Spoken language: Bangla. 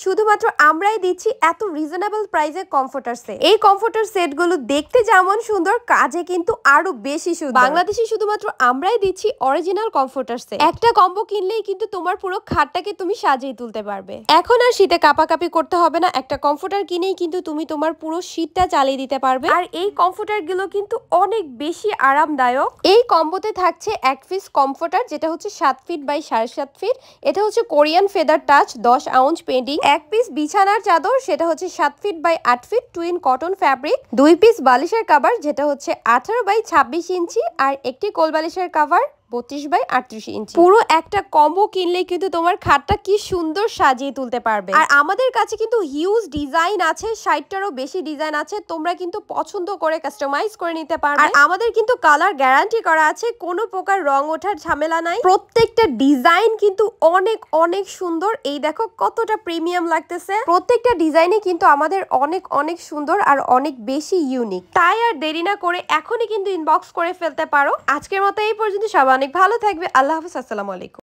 শুধুমাত্র আমরাই দিচ্ছি এত রিজনেবল প্রাইসে কমফোর্টার সেট। এই কমফোর্টার সেটগুলো দেখতে যেমন সুন্দর, কাজে কিন্তু আরো বেশি সুন্দর। বাংলাদেশে শুধুমাত্র আমরাই দিচ্ছি অরিজিনাল কমফোর্টার সেট। একটা কম্বো কিনলেই কিন্তু তোমার পুরো খাটটাকে তুমি সাজিয়ে তুলতে পারবে। এখন আর শীতে কাপাকাপি করতে হবে না, একটা কমফোর্টার কিনেই কিন্তু তুমি তোমার পুরো শীতটা চালিয়ে দিতে পারবে। আর এই কমফোর্টার গুলো কিন্তু অনেক বেশি আরামদায়ক। এই কম্বোতে থাকছে এক পিস কমফোর্টার, যেটা হচ্ছে 7 ফিট বাই 7.5 ফিট। এটা হচ্ছে Korean feather touch 10 ounce padding. এক পিস বিছানার চাদর, সেটা হচ্ছে 7 feet by 8 feet twin cotton fabric. 2 piece বালিশের কভার, যেটা হচ্ছে 18 বাই 26 ইঞ্চি। আর একটি কোল বালিশের কভার 32 বাই 38 ইঞ্চি। পুরো একটা কম্বো কিনলে কিন্তু তোমার খাটটা কি সুন্দর সাজিয়ে তুলতে পারবে। আর আমাদের কাছে কিন্তু হিউজ ডিজাইন আছে, 60টারও বেশি ডিজাইন আছে। তোমরা কিন্তু পছন্দ করে কাস্টমাইজ করে নিতে পারবে। আর আমাদের কিন্তু কালার গ্যারান্টি করা আছে, কোনো প্রকার রং ওঠার ঝামেলা নাই। প্রত্যেকটা ডিজাইন কিন্তু অনেক অনেক সুন্দর। এই দেখো কতটা প্রিমিয়াম লাগতেছে। প্রত্যেকটা ডিজাইনে কিন্তু আমাদের অনেক অনেক সুন্দর আর অনেক বেশি ইউনিক। তাই আর দেরি না করে এখনই কিন্তু ইনবক্স করে ফেলতে পারো। আজকের মতো এই পর্যন্ত, সবাই অনেক ভালো থাকবে। আল্লাহ হাফেজ, আসসালামু আলাইকুম।